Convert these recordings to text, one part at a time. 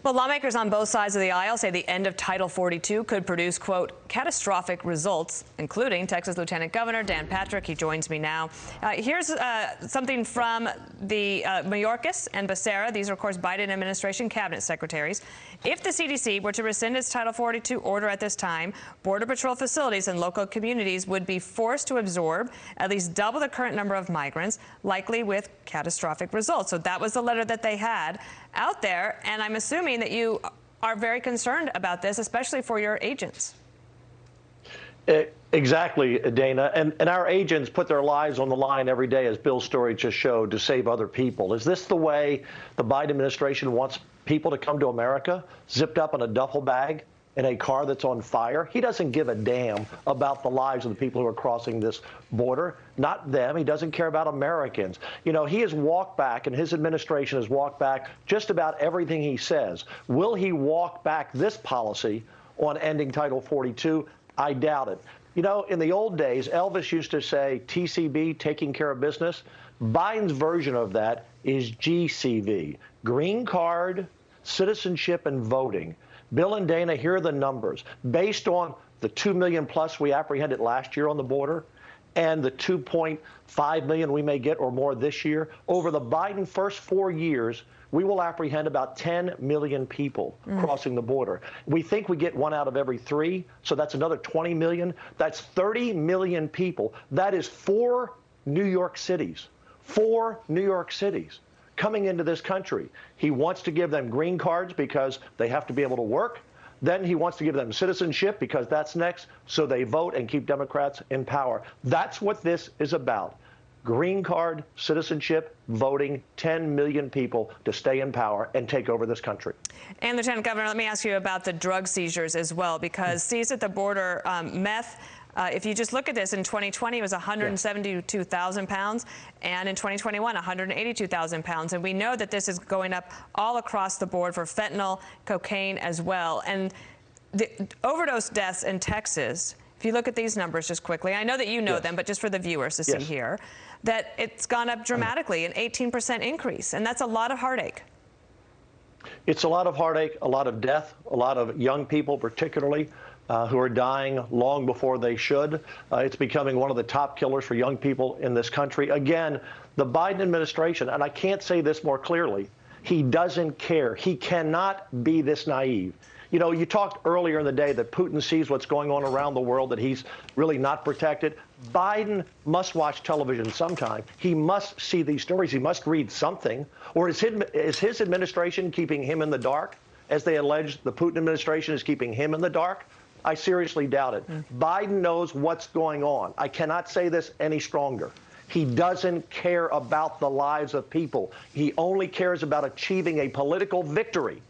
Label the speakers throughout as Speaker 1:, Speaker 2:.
Speaker 1: Well, lawmakers on both sides of the aisle say the end of Title 42 could produce, quote, catastrophic results, including Texas Lieutenant Governor Dan Patrick. He joins me now. Here's something from the Mayorkas and Becerra. These are, of course, Biden administration cabinet secretaries. If the CDC were to rescind its Title 42 order at this time, Border Patrol facilities and local communities would be forced to absorb at least double the current number of migrants, likely with catastrophic results. So that was the letter that they had out there, and I'm assuming that you are very concerned about this, especially for your agents.
Speaker 2: Exactly, Dana. And our agents put their lives on the line every day, as Bill's story just showed, to save other people. Is this the way the Biden administration wants people to come to America, zipped up in a duffel bag in a car that's on fire? He doesn't give a damn about the lives of the people who are crossing this border. Not them. He doesn't care about Americans. You know, he has walked back, and his administration has walked back just about everything he says. Will he walk back this policy on ending Title 42? I doubt it. You know, in the old days, Elvis used to say TCB, taking care of business. Biden's version of that is GCV, green card, citizenship, and voting. Bill and Dana, here are the numbers. Based on the 2 million plus we apprehended last year on the border and the 2.5 million we may get or more this year, over the Biden first 4 years, we will apprehend about 10 million people crossing the border. We think we get 1 out of every 3, so that's another 20 million. That's 30 million people. That is 4 New York cities. 4 New York cities coming into this country. He wants to give them green cards because they have to be able to work. Then he wants to give them citizenship because that's next, so they vote and keep Democrats in power. That's what this is about. Green card, citizenship, voting, 10 million people to stay in power and take over this country.
Speaker 1: And Lieutenant Governor, let me ask you about the drug seizures as well, because seized at the border meth, if you just look at this, in 2020 it was 172,000 pounds, and in 2021 182,000 pounds. And we know that this is going up all across the board for fentanyl, cocaine as well. And the overdose deaths in Texas, if you look at these numbers just quickly, I know that you know them, but just for the viewers to see here, that it's gone up dramatically, an 18% increase, and that's a lot of heartache.
Speaker 2: It's a lot of heartache, a lot of death, a lot of young people particularly who are dying long before they should. It's becoming one of the top killers for young people in this country. Again, the Biden administration, and I can't say this more clearly, he doesn't care. He cannot be this naive. You know, you talked earlier in the day that Putin sees what's going on around the world, that he's really not protected. Biden must watch television sometime. He must see these stories. He must read something. Or is his administration keeping him in the dark, as they allege the Putin administration is keeping him in the dark? I seriously doubt it. Biden knows what's going on. I cannot say this any stronger. He doesn't care about the lives of people. He only cares about achieving a political victory,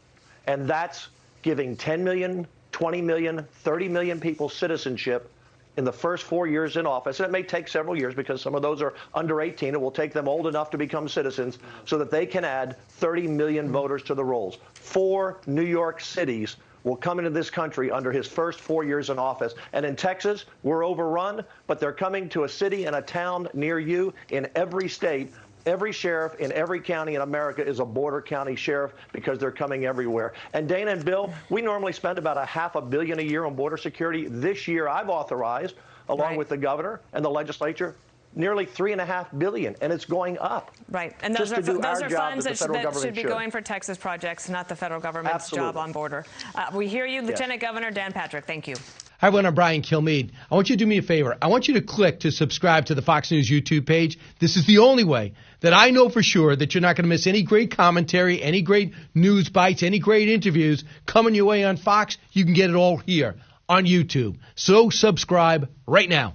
Speaker 2: and that's giving 10 million, 20 million, 30 million people citizenship in the first 4 years in office. And it may take several years because some of those are under 18. It will take them old enough to become citizens so that they can add 30 million voters to the rolls. 4 New York cities will come into this country under his first 4 years in office. And in Texas, we're overrun, but they're coming to a city and a town near you in every state. Every sheriff in every county in America is a border county sheriff because they're coming everywhere. And Dana and Bill, we normally spend about $500 million a year on border security. This year, I've authorized, along with the governor and the legislature, nearly $3.5 billion, and it's going up.
Speaker 1: Right, and those are funds that should be going for Texas projects, not the federal government's job on border. We hear you, Lieutenant Governor Dan Patrick. Thank you.
Speaker 3: Hi, everyone. I'm Brian Kilmeade. I want you to do me a favor. I want you to click to subscribe to the Fox News YouTube page. This is the only way that I know for sure that you're not going to miss any great commentary, any great news bites, any great interviews coming your way on Fox. You can get it all here on YouTube. So subscribe right now.